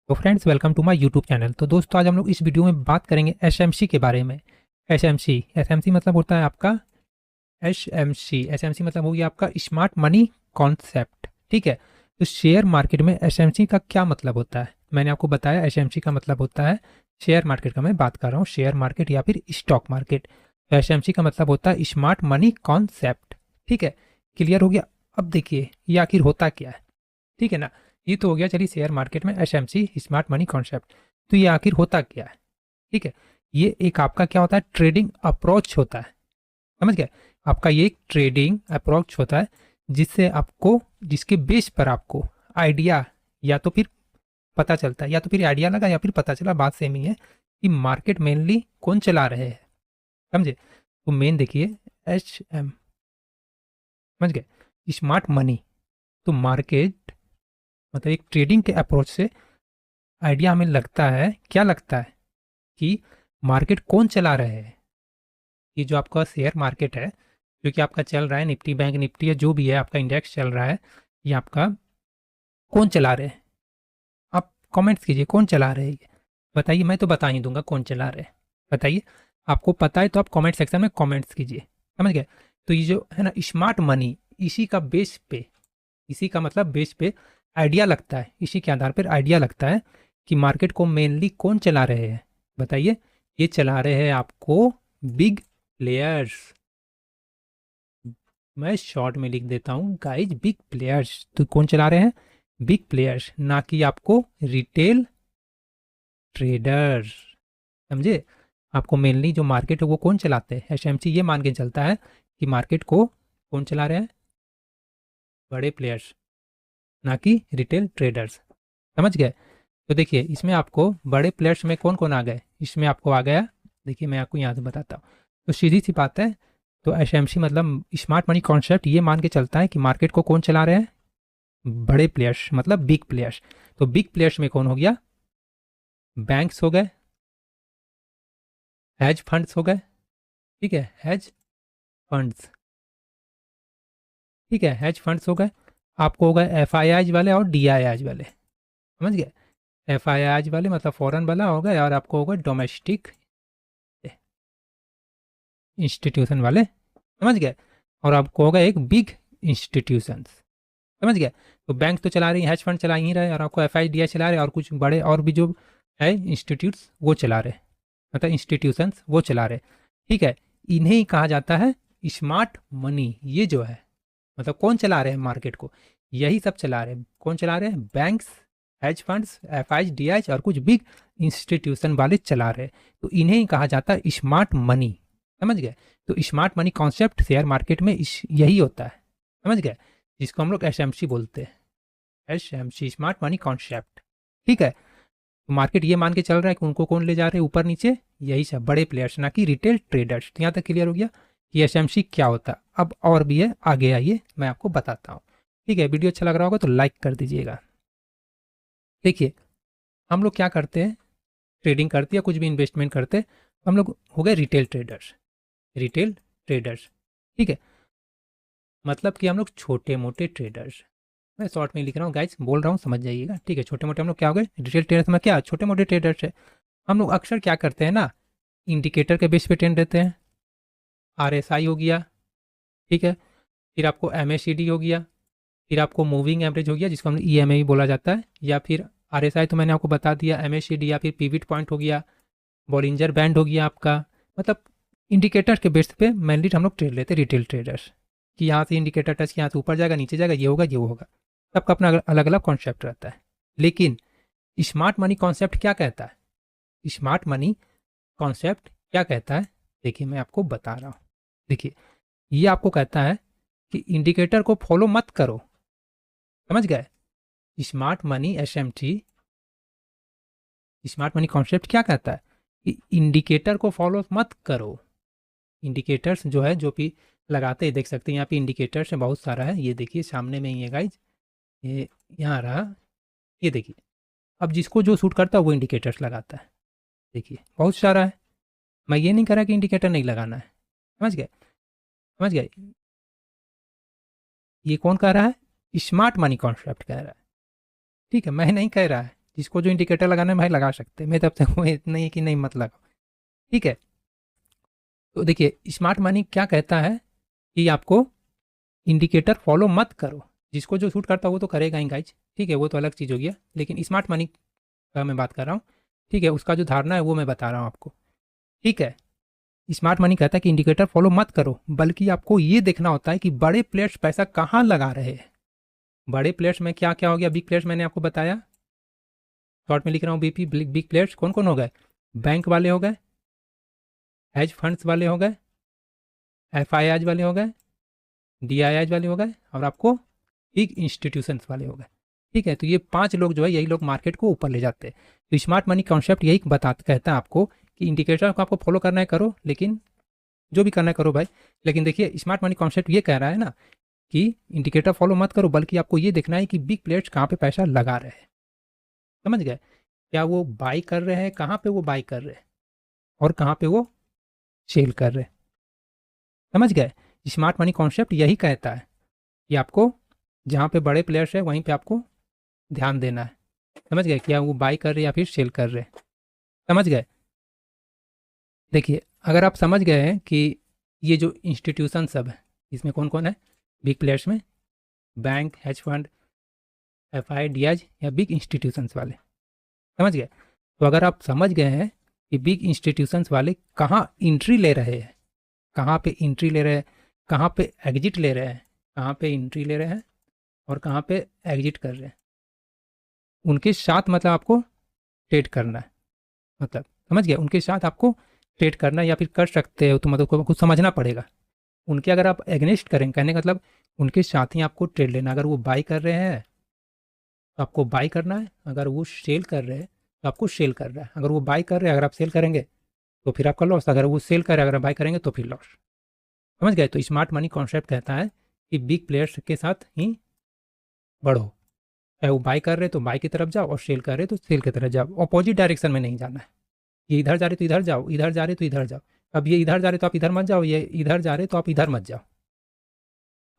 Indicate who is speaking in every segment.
Speaker 1: तो friends, welcome to my YouTube channel. तो दोस्तों, आज हम लोग इस वीडियो में बात करेंगे एसएमसी के बारे में। एसएमसी एसएमसी मतलब होता है आपका एसएमसी मतलब हो गया आपका स्मार्ट मनी कॉन्सेप्ट। ठीक है। तो शेयर मार्केट में एसएमसी का क्या मतलब होता है, मैंने आपको बताया। एसएमसी का मतलब होता है शेयर मार्केट का, मैं बात कर रहा हूँ शेयर मार्केट या फिर स्टॉक मार्केट। तो एसएमसी का मतलब होता है स्मार्ट मनी कॉन्सेप्ट। ठीक है, क्लियर हो गया। अब देखिए ये आखिर होता क्या है। ठीक है ना, ये तो हो गया चलिए शेयर मार्केट में एसएमसी स्मार्ट मनी कॉन्सेप्ट। तो ये आखिर होता क्या है। ठीक है, ये एक आपका क्या होता है, ट्रेडिंग अप्रोच होता है। समझ गए, आपका ये एक ट्रेडिंग अप्रोच होता है जिससे आपको, जिसके बेस पर आपको आइडिया या तो फिर पता चलता है, या तो फिर आइडिया लगा या फिर पता चला, बात सेम ही है, कि मार्केट मेनली कौन चला रहे हैं। समझे, तो मेन देखिए एच समझ गए, स्मार्ट मनी। तो मार्केट मतलब एक ट्रेडिंग के अप्रोच से आइडिया हमें लगता है, क्या लगता है कि मार्केट कौन चला रहे हैं। ये जो आपका शेयर मार्केट है, जो कि आपका चल रहा है, निफ्टी बैंक निफ्टी है, जो भी है आपका इंडेक्स चल रहा है, ये आपका कौन चला रहे हैं। आप कमेंट्स कीजिए कौन चला रहे हैं ये, बताइए। मैं तो बता ही दूंगा कौन चला रहे हैं, बताइए। आपको पता है तो आप कमेंट सेक्शन में कमेंट्स कीजिए। समझ गए। तो ये जो है ना स्मार्ट मनी, इसी का बेस पे, इसी का मतलब बेस पे आइडिया लगता है, इसी के आधार पर आइडिया लगता है कि मार्केट को मेनली कौन चला रहे हैं। बताइए, ये चला रहे हैं आपको बिग प्लेयर्स। मैं शॉर्ट में लिख देता हूँ गाइज, बिग प्लेयर्स। तो कौन चला रहे हैं, बिग प्लेयर्स, ना कि आपको रिटेल ट्रेडर्स। समझे, आपको मेनली जो मार्केट है वो कौन चलाते हैं, एसएमसी ये मान के चलता है कि मार्केट को कौन चला रहे हैं, बड़े प्लेयर्स, ना कि रिटेल ट्रेडर्स। समझ गए। तो देखिए इसमें आपको बड़े प्लेयर्स में कौन कौन आ गए, इसमें आपको आ गया, देखिए मैं आपको यहाँ से बताता हूँ। तो सीधी सी बात है, तो एसएमसी मतलब स्मार्ट मनी कॉन्सेप्ट ये मान के चलता है कि मार्केट को कौन चला रहे हैं, बड़े प्लेयर्स मतलब बिग प्लेयर्स। तो बिग प्लेयर्स में कौन हो गया, बैंक्स हो गए, हैज फंड्स हो गए। ठीक है, हैज फंड्स। ठीक है, हैज फंड्स हो गए। आपको हो गए एफ आई आईज वाले और डी आई आईज वाले। समझ गए, एफ आई आईज वाले मतलब फॉरेन वाला हो गए, और आपको होगा डोमेस्टिक इंस्टीट्यूशन वाले। समझ गए, और आपको होगा एक बिग इंस्टीट्यूशंस। समझ गए। तो बैंक तो चला रही है, हैज फंड चला ही रहे, और आपको एफ आई डी आई चला रहे, और कुछ बड़े और भी जो है इंस्टीट्यूट्स वो चला रहे, मतलब इंस्टीट्यूशंस वो चला रहे। ठीक है, इन्हें ही कहा जाता है स्मार्ट मनी। ये जो है मतलब कौन चला रहे हैं मार्केट को, यही सब चला रहे हैं। कौन चला रहे हैं, banks, hedge funds, F I D I और कुछ बिग इंस्टीट्यूशन वाले चला रहे हैं। तो इन्हें ही कहा जाता है स्मार्ट मनी। समझ गए। तो smart money concept share market में यही होता है। समझ गए, जिसको हम लोग एसएमसी बोलते हैं, एसएमसी स्मार्ट मनी कॉन्सेप्ट। ठीक है, तो मार्केट ये मान के चल रहा है कि उनको कौन ले जा रहे हैं ऊपर नीचे, यही सब बड़े प्लेयर्स, ना कि रिटेल ट्रेडर्स। तो यहाँ तक क्लियर हो गया कि एसएमसी क्या होता है। अब और भी है, आगे आइए मैं आपको बताता हूँ। ठीक है, वीडियो अच्छा लग रहा होगा तो लाइक कर दीजिएगा। देखिए हम लोग क्या करते हैं, ट्रेडिंग करते या कुछ भी इन्वेस्टमेंट करते, हम लोग हो गए रिटेल ट्रेडर्स। रिटेल ट्रेडर्स, ठीक है, मतलब कि हम लोग छोटे मोटे ट्रेडर्स। मैं शॉर्ट में लिख रहा हूँ गाइस, बोल रहा हूँ समझ जाइएगा। ठीक है, छोटे मोटे हम लोग क्या हो गए, रिटेल ट्रेडर्स में क्या, छोटे मोटे ट्रेडर्स है। हम लोग अक्सर क्या करते हैं ना, इंडिकेटर के बेस पे ट्रेंड देते हैं। आर एस आई हो गया, ठीक है, फिर आपको एम ए सी डी हो गया, फिर आपको मूविंग एवरेज हो गया जिसको हम ई एम ए बोला जाता है, या फिर आर एस आई तो मैंने आपको बता दिया, एम ए सी डी या फिर पिविट पॉइंट हो गया, बॉलिंजर बैंड हो गया आपका। मतलब इंडिकेटर के बेस पे मेनली हम लोग ट्रेड लेते हैं रिटेल ट्रेडर्स, कि यहाँ से इंडिकेटर टच, यहाँ से ऊपर जाएगा नीचे जाएगा, ये होगा ये वो होगा। सबका अपना अलग अलग कॉन्सेप्ट रहता है। लेकिन स्मार्ट मनी कॉन्सेप्ट क्या कहता है, स्मार्ट मनी कॉन्सेप्ट क्या कहता है, देखिए मैं आपको बता रहा हूँ। देखिए ये आपको कहता है कि इंडिकेटर को फॉलो मत करो। समझ गए, smart money S M T, smart money concept क्या कहता है कि इंडिकेटर को फॉलो मत करो। इंडिकेटर्स जो है, जो भी लगाते हैं, देख सकते हैं यहाँ पे इंडिकेटर्स है, बहुत सारा है। ये देखिए सामने में ही है गाइज, ये यहाँ रहा, ये देखिए। अब जिसको जो सूट करता है वो इंडिकेटर्स लगाता है। देखिए बहुत सारा है, मैं ये नहीं कह रहा कि इंडिकेटर नहीं लगाना है। समझ गए, समझ गए। ये कौन कह रहा है, स्मार्ट मनी कॉन्सेप्ट कह रहा है। ठीक है, मैं नहीं कह रहा है, जिसको जो इंडिकेटर लगाना है भाई लगा सकते हैं, मेरी तरफ से कोई इतना ही कि नहीं मत लगाओ, ठीक है। तो देखिए स्मार्ट मनी क्या कहता है कि आपको इंडिकेटर फॉलो मत करो, जिसको जो सूट करता है वो तो करेगा ही गाइज, ठीक है, वो तो अलग चीज़ हो गया, लेकिन स्मार्ट मनी का मैं बात कर रहा हूँ, ठीक है, उसका जो धारणा है वो मैं बता रहा हूँ आपको, ठीक है। स्मार्ट मनी कहता है कि इंडिकेटर फॉलो मत करो, बल्कि आपको ये देखना होता है कि बड़े प्लेयर्स पैसा कहाँ लगा रहे हैं। बड़े प्लेयर्स में क्या क्या हो गया, बिग प्लेयर्स मैंने आपको बताया, शॉर्ट में लिख रहा हूँ बीपी, बिग प्लेयर्स कौन कौन हो गए, बैंक वाले हो गए, हेज फंड्स वाले हो गए, एफ वाले हो गए, डी वाले हो गए, और आपको बिग इंस्टीट्यूशंस वाले हो गए, ठीक है। तो ये 5 लोग जो है यही लोग मार्केट को ऊपर ले जाते हैं। तो स्मार्ट मनी कॉन्सेप्ट यही कहता है आपको कि इंडिकेटर को आपको फॉलो करना है करो, लेकिन जो भी करना है करो भाई, लेकिन देखिए स्मार्ट मनी कॉन्सेप्ट ये कह रहा है ना कि इंडिकेटर फॉलो मत करो, बल्कि आपको ये देखना है कि बिग प्लेयर्स कहाँ पे पैसा लगा रहे हैं, समझ गए, क्या वो बाई कर रहे हैं, कहाँ पे वो बाई कर रहे हैं, और कहाँ पे वो सेल कर रहे हैं, समझ गए। स्मार्ट मनी कॉन्सेप्ट यही कहता है कि आपको जहाँ पे बड़े प्लेयर्स है वहीं पे आपको ध्यान देना है, समझ गए, क्या वो बाई कर रहे हैं या फिर सेल कर रहे हैं, समझ गए। देखिए अगर आप समझ गए हैं कि ये जो इंस्टीट्यूशन सब है इसमें कौन कौन है, बिग प्लेयर्स में bank, hedge fund, F I D एज या बिग इंस्टीट्यूशंस वाले, समझ गए। तो अगर आप समझ गए हैं कि बिग इंस्टीट्यूशंस वाले कहाँ एंट्री ले रहे हैं, कहाँ पे एंट्री ले रहे हैं, कहाँ पे एग्जिट ले रहे हैं, कहाँ पे एंट्री ले रहे हैं और कहाँ पे एग्जिट कर रहे हैं, उनके साथ मतलब आपको ट्रेड करना है, मतलब समझ गए, उनके साथ आपको ट्रेड करना है या फिर कर सकते हो, तो मतलब को कुछ समझना पड़ेगा। उनके अगर आप एग्नेस्ट करें, कहने का मतलब उनके साथ ही आपको ट्रेड लेना, अगर वो बाई कर रहे हैं तो आपको बाई करना है, अगर वो सेल कर रहे हैं तो आपको सेल कर रहा है, अगर वो बाई कर रहे हैं अगर आप सेल करेंगे तो फिर आपका लॉस, अगर वो सेल कर रहे हैं अगर आप बाई करेंगे तो फिर लॉस, समझ गए। तो स्मार्ट मनी कॉन्सेप्ट कहता है कि बिग प्लेयर्स के साथ ही बढ़ो, चाहे वो बाई कर रहे तो बाई की तरफ जाओ और सेल कर रहे तो सेल की तरफ जाओ, अपोजिट डायरेक्शन में नहीं जाना है, ये इधर जा रहे तो इधर जाओ, इधर जा रहे तो इधर जाओ, अब ये इधर जा रहे तो आप इधर मत जाओ, ये इधर जा रहे तो आप इधर मत जाओ,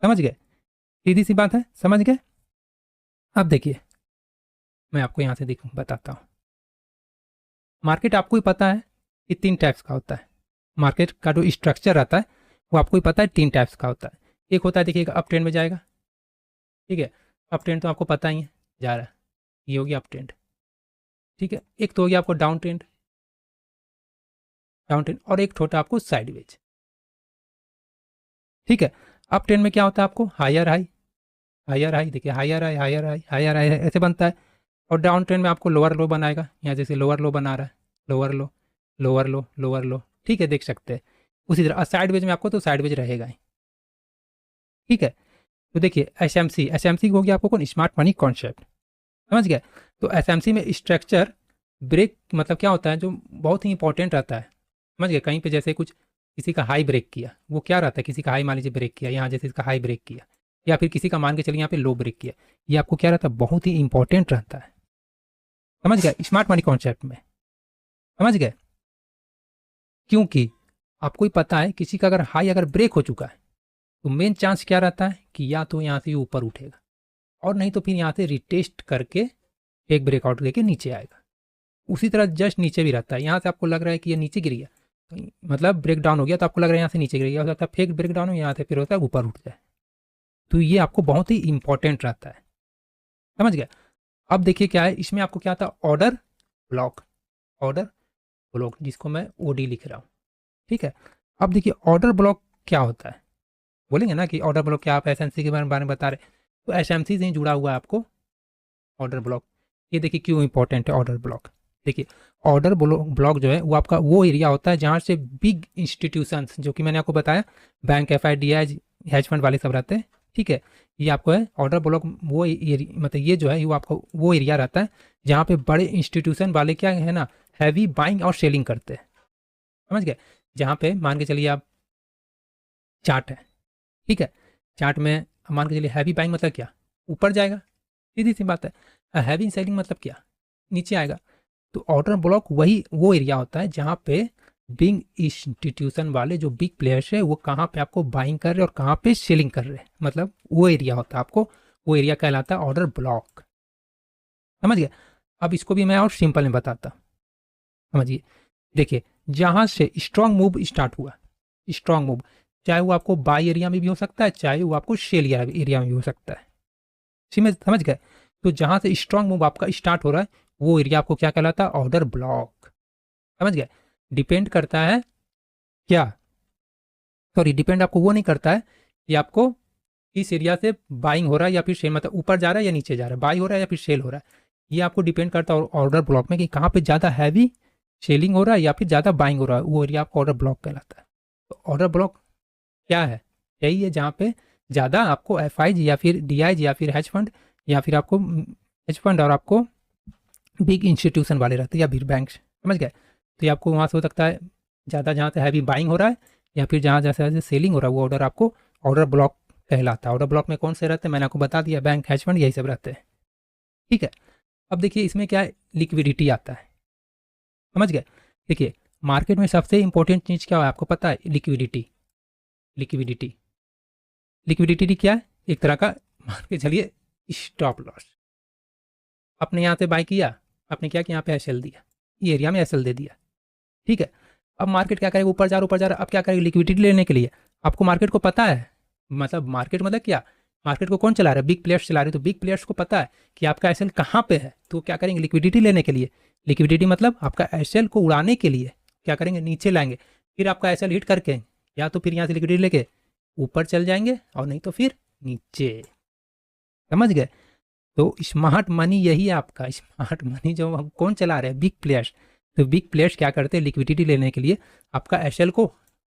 Speaker 1: समझ गए, सीधी सी बात है, समझ गए। अब देखिए मैं आपको यहाँ से बताता हूँ, मार्केट आपको ही पता है कि 3 टाइप्स का होता है, मार्केट का जो स्ट्रक्चर रहता है वो आपको ही पता है 3 टाइप्स का होता है। एक होता है देखिएगा अप ट्रेंड में जाएगा, ठीक है, अप ट्रेंड तो आपको पता ही है जा रहा है, ये हो गया अप ट्रेंड, ठीक है। एक तो हो गया आपको डाउन ट्रेंड, और एक छोटा आपको साइडवेज, ठीक है। अप ट्रेंड में क्या होता है आपको हायर हाई, हायर हाई, देखिए higher high higher high higher high ऐसे बनता है, और डाउन ट्रेंड में आपको लोअर लो बनाएगा, यहाँ जैसे लोअर लो बना रहा है, लोअर लो लोअर लो लोअर लो, ठीक है, देख सकते हैं। उसी तरह साइडवेज में आपको तो साइडवेज रहेगा ही, ठीक है। तो देखिए एस एम सी हो गया आपको कौन, स्मार्ट मनी कॉन्सेप्ट, समझ गए। तो एस एम सी में स्ट्रक्चर ब्रेक मतलब क्या होता है जो बहुत ही इंपॉर्टेंट रहता है, समझ गए। कहीं पे जैसे कुछ किसी का हाई ब्रेक किया, वो क्या रहता है, किसी का हाई मान लीजिए ब्रेक किया, यहाँ जैसे इसका हाई ब्रेक किया, या फिर किसी का मान के चलिए यहाँ पे लो ब्रेक किया, ये आपको क्या रहता है, बहुत ही इंपॉर्टेंट रहता है, समझ गए, स्मार्ट मनी कॉन्सेप्ट में, समझ गए। क्योंकि आपको ही पता है किसी का अगर हाई अगर ब्रेक हो चुका है तो मेन चांस क्या रहता है कि या तो यहाँ से ऊपर उठेगा, और नहीं तो फिर यहाँ से रिटेस्ट करके एक ब्रेकआउट लेके नीचे आएगा। उसी तरह जस्ट नीचे भी रहता है, यहाँ से आपको लग रहा है कि ये नीचे गिर गया, तो मतलब ब्रेक डाउन हो गया तो आपको लग रहा है यहाँ से नीचे गिर गया, हो सकता है फेक ब्रेक डाउन हो, यहाँ से फिर होता है ऊपर उठ जाए, तो ये आपको बहुत ही इंपॉर्टेंट रहता है, समझ गया। अब देखिए क्या है इसमें, आपको क्या था ऑर्डर ब्लॉक, ऑर्डर ब्लॉक जिसको मैं ओडी लिख रहा हूँ, ठीक है। अब देखिए ऑर्डर ब्लॉक क्या होता है, बोलेंगे ना कि ऑर्डर ब्लॉक क्या, आप एसएमसी के बारे में बता रहे, तो एसएमसी से जुड़ा हुआ है आपको ऑर्डर ब्लॉक। ये देखिए क्यों इंपॉर्टेंट है ऑर्डर ब्लॉक, देखिए ऑर्डर ब्लॉक जो है वो आपका वो एरिया होता है जहाँ से बिग इंस्टीट्यूशंस, जो कि मैंने आपको बताया बैंक, एफ आई डी एज, हेज फंड वाले सब रहते हैं, ठीक है। ये आपको है ऑर्डर ब्लॉक, वो मतलब ये जो है वो आपको वो एरिया रहता है जहाँ पे बड़े इंस्टीट्यूशन वाले क्या है ना हैवी बाइंग और सेलिंग करते हैं, समझ गए। जहाँ पे मान के चलिए आप चार्ट है, ठीक है, चार्ट में मान के चलिए हैवी बाइंग मतलब क्या, ऊपर जाएगा, सीधी सी बात है। हैवी सेलिंग मतलब क्या, नीचे आएगा। तो ऑर्डर ब्लॉक वही वो एरिया होता है जहाँ पे बिग इंस्टीट्यूशन वाले जो बिग प्लेयर्स है वो कहाँ पे आपको बाइंग कर रहे हैं और कहाँ पे सेलिंग कर रहे हैं, मतलब वो एरिया होता है आपको, वो एरिया कहलाता है ऑर्डर ब्लॉक, समझ गए। अब इसको भी मैं और सिंपल में बताता हूँ, समझिए। देखिए, जहाँ से स्ट्रॉन्ग मूव स्टार्ट हुआ, स्ट्रॉन्ग मूव, चाहे वो आपको बाई एरिया में भी हो सकता है, चाहे वो आपको सेल एरिया में भी हो सकता है, समझ गए। तो जहाँ से स्ट्रॉन्ग मूव आपका स्टार्ट हो रहा है, वो एरिया आपको क्या कहलाता है? ऑर्डर ब्लॉक, समझ गए। डिपेंड करता है क्या, सॉरी, डिपेंड आपको वो नहीं करता है कि आपको इस एरिया से बाइंग हो रहा है या फिर सेल, मतलब ऊपर जा रहा है या नीचे जा रहा है, बाई हो रहा है या फिर सेल हो रहा है। ये आपको डिपेंड करता है ऑर्डर ब्लॉक में कि कहाँ पे ज़्यादा हैवी सेलिंग हो रहा है या फिर ज़्यादा बाइंग हो रहा है, वो एरिया आपको ऑर्डर ब्लॉक कहलाता है। तो ऑर्डर ब्लॉक क्या है? यही है जहाँ पे ज़्यादा आपको एफ या फिर डी या फिर हेज फंड या फिर आपको हेज फंड और आपको बिग इंस्टीट्यूशन वाले रहते हैं या फिर बैंक, समझ गए। तो ये आपको वहाँ से हो सकता है ज़्यादा जहाँ से हैवी बाइंग हो रहा है या फिर जहाँ जैसे जैसे सेलिंग हो रहा है, वो ऑर्डर आपको ऑर्डर ब्लॉक कहलाता है। ऑर्डर ब्लॉक में कौन से रहते हैं मैंने आपको बता दिया, बैंक, हेज फंड, यही सब रहते हैं, ठीक है। अब देखिए इसमें क्या है, लिक्विडिटी आता है, समझ गए। देखिए मार्केट में सबसे इंपॉर्टेंट चीज़ क्या है आपको पता है? लिक्विडिटी। लिक्विडिटी लिक्विडिटी क्या है? एक तरह का मान के चलिए स्टॉप लॉस। आपने यहाँ से बाय किया, आपने क्या किया, यहाँ पे एसएल दिया, ये एरिया में एसएल दे दिया, ठीक है। अब मार्केट क्या करेगा? ऊपर जा रहा, ऊपर जा रहा, अब क्या करेगा? लिक्विडिटी लेने के लिए आपको मार्केट को पता है, मतलब मार्केट मतलब क्या, मार्केट को कौन चला रहा है? बिग प्लेयर्स चला रहे हैं। तो बिग प्लेयर्स को पता है कि आपका एसएल कहाँ पे है, तो क्या करेंगे? लिक्विडिटी लेने के लिए। लिक्विडिटी मतलब आपका एसएल को उड़ाने के लिए क्या करेंगे? नीचे लाएंगे, फिर आपका एसएल हिट करके या तो फिर यहाँ से लिक्विडिटी लेके ऊपर चल जाएंगे और नहीं तो फिर नीचे, समझ गए। तो स्मार्ट मनी यही है आपका, स्मार्ट मनी जो हम कौन चला रहे हैं? Big players. तो बिग प्लेयर्स क्या करते हैं? लिक्विडिटी लेने के लिए आपका एसएल को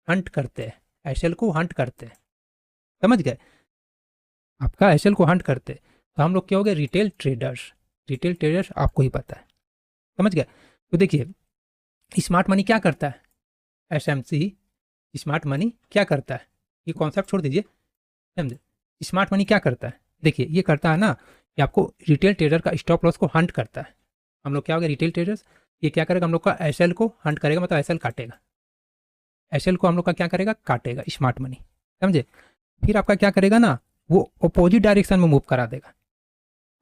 Speaker 1: हंट करते हैं, एसएल को हंट करते हैं, समझ गए। आपका एसएल को हंट करते हैं। तो हम लोग क्या हो गए? Retail traders. रिटेल ट्रेडर्स आपको ही पता है, समझ गए। तो देखिए स्मार्ट मनी क्या करता है? एसएमसी स्मार्ट मनी क्या करता है? ये कॉन्सेप्ट छोड़ दीजिए, समझे। स्मार्ट मनी क्या करता है? देखिए ये करता है ना कि आपको रिटेल ट्रेडर का स्टॉप लॉस को हंट करता है। हम लोग क्या हो गए? Retail traders. ये क्या करेगा? हम लोग का एसएल को हंट करेगा, मतलब एसएल काटेगा, एसएल को हम लोग का क्या करेगा? काटेगा, स्मार्ट मनी, समझे। फिर आपका क्या करेगा ना, वो अपोजिट डायरेक्शन में मूव करा देगा,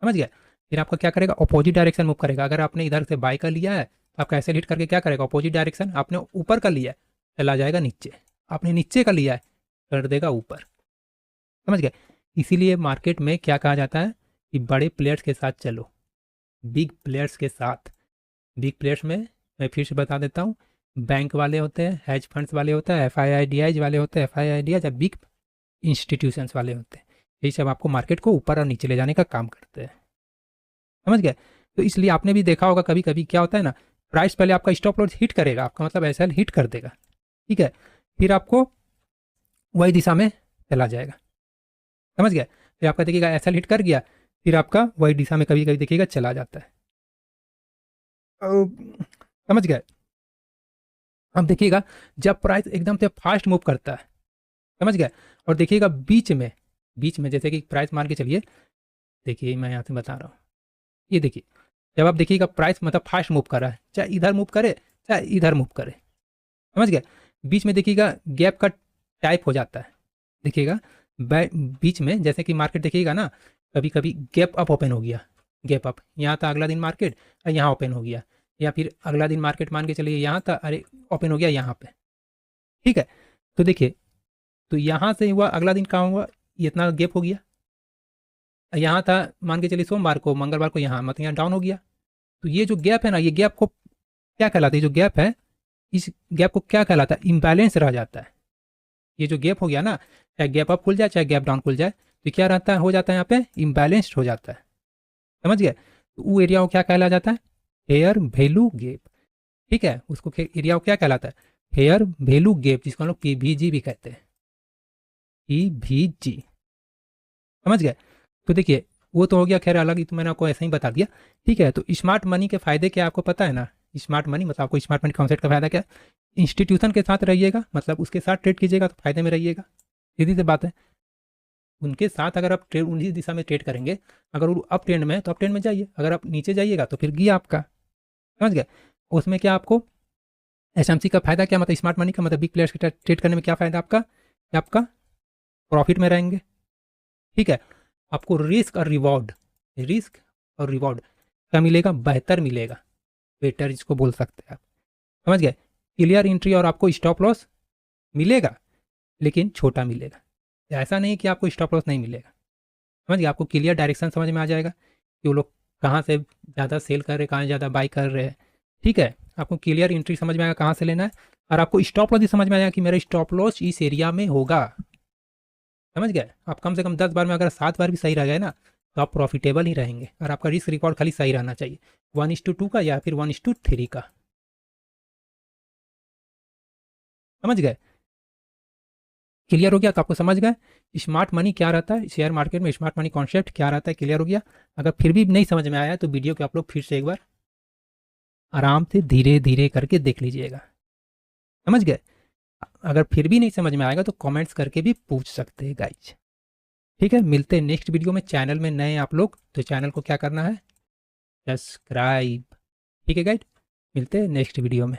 Speaker 1: समझ गया। फिर आपका क्या करेगा? अपोजिट डायरेक्शन मूव करेगा। अगर आपने इधर से बाय कर लिया है तो आपका एसएल हिट करके क्या करेगा? अपोजिट डायरेक्शन, आपने ऊपर कर लिया है चला जाएगा नीचे, आपने नीचे कर लिया है कर देगा ऊपर, समझ गए। इसीलिए मार्केट में क्या कहा जाता है कि बड़े प्लेयर्स के साथ चलो, बिग प्लेयर्स के साथ। बिग प्लेयर्स में मैं फिर से बता देता हूँ, बैंक वाले होते हैं, हेज फंड्स वाले होते हैं, एफ वाले होते हैं, एफ या बिग इंस्टीट्यूशंस वाले होते हैं। यही सब आपको मार्केट को ऊपर और नीचे ले जाने का काम करते हैं, समझ गए। तो इसलिए आपने भी देखा होगा कभी कभी क्या होता है ना, प्राइस पहले आपका स्टॉप लॉस हिट करेगा, आपका मतलब एसएल हिट कर देगा, ठीक है। फिर आपको वही दिशा में चला जाएगा, समझ गया। फिर आपका देखिएगा एसएल हिट कर गया, फिर आपका वही दिशा में कभी कभी देखिएगा चला जाता है, समझ गए। अब देखिएगा जब प्राइस एकदम से फास्ट मूव करता है, समझ गए, और देखिएगा बीच में जैसे कि प्राइस मान के चलिए, देखिए मैं यहाँ से बता रहा हूँ, ये देखिए जब आप देखिएगा प्राइस मतलब फास्ट मूव कर रहा है, चाहे इधर मूव करे चाहे इधर मूव करे, समझ गए। बीच में देखिएगा गैप का टाइप हो जाता है, देखिएगा बीच में जैसे कि मार्केट देखिएगा ना, कभी कभी गैप अप ओपन हो गया, गैप अप, यहाँ था अगला दिन मार्केट यहाँ ओपन हो गया, या फिर अगला दिन मार्केट मान के चलिए यहाँ था, अरे ओपन हो गया यहाँ पे, ठीक है। तो देखिए तो यहाँ से हुआ अगला दिन कहाँ हुआ, ये इतना गैप हो गया, यहाँ था मान के चलिए सोमवार को, मंगलवार को यहाँ मतलब यहाँ डाउन हो गया। तो ये जो गैप है ना, ये गैप को क्या कहलाता है? जो गैप है इस गैप को क्या कहलाता है? इम्बैलेंस रह जाता है। ये जो गैप हो गया ना, चाहे गैप अप खुल जाए चाहे गैप डाउन खुल जाए, तो क्या रहता है? हो जाता है यहाँ पे इम्बैलेंस्ड हो जाता है, समझ गए। तो वो एरिया को क्या कहला जाता है? फेयर वैल्यू गैप, ठीक है। उसको एरिया को क्या कहलाता है? फेयर वैल्यू गैप, जिसको हम लोग पीवीजी भी कहते हैं, पीवीजी, समझ गए। तो देखिए वो तो हो गया, खैर अलग ही, तो मैंने आपको ऐसे ही बता दिया, ठीक है। तो स्मार्ट मनी के फायदे क्या आपको पता है ना? स्मार्ट मनी मतलब आपको स्मार्ट मनी कॉन्सेप्ट का फायदा क्या है? इंस्टीट्यूशन के साथ रहिएगा, मतलब उसके साथ ट्रेड कीजिएगा तो फायदे में रहिएगा, सीधी सी बात है। उनके साथ अगर आप ट्रेड उन्हीं दिशा में ट्रेड करेंगे, अगर वो अप ट्रेंड में है तो अप ट्रेंड में जाइए, अगर आप नीचे जाइएगा तो फिर गया आपका, समझ गए। उसमें क्या आपको एसएमसी का फायदा क्या, मतलब स्मार्ट मनी का मतलब बिग प्लेयर्स के ट्रेड करने में क्या फायदा आपका? कि आपका प्रॉफिट में रहेंगे, ठीक है। आपको रिस्क और रिवॉर्ड क्या मिलेगा, बेहतर मिलेगा, बेटर इसको बोल सकते हैं आप, समझ गए। क्लियर एंट्री और आपको स्टॉप लॉस मिलेगा, लेकिन छोटा मिलेगा। ऐसा नहीं कि आपको स्टॉप लॉस नहीं मिलेगा, समझ गए। आपको क्लियर डायरेक्शन समझ में आ जाएगा कि वो लोग कहाँ से ज़्यादा सेल कर रहे हैं, कहाँ ज़्यादा बाई कर रहे हैं, ठीक है। आपको क्लियर एंट्री समझ में आएगा कहाँ से लेना है, और आपको स्टॉप लॉस भी समझ में आएगा कि मेरा स्टॉप लॉस इस एरिया में होगा, समझ गए। आप कम से कम 10 बार में अगर 7 बार भी सही रह गए ना, तो आप प्रॉफिटेबल ही रहेंगे, और आपका रिस्क रिकॉर्ड खाली सही रहना चाहिए, 1:2 का या फिर 1:3 का, समझ गए। क्लियर हो गया, तो आपको समझ गए स्मार्ट मनी क्या रहता है, शेयर मार्केट में स्मार्ट मनी कॉन्सेप्ट क्या रहता है, क्लियर हो गया। अगर फिर भी नहीं समझ में आया तो वीडियो को आप लोग फिर से एक बार आराम से धीरे धीरे करके देख लीजिएगा, समझ गए। अगर फिर भी नहीं समझ में आएगा तो कमेंट्स करके भी पूछ सकते हैं गाइज, ठीक है। मिलते हैं नेक्स्ट वीडियो में। चैनल में नए आप लोग तो चैनल को क्या करना है, सब्सक्राइब, ठीक है गाइज। मिलते हैं नेक्स्ट वीडियो में।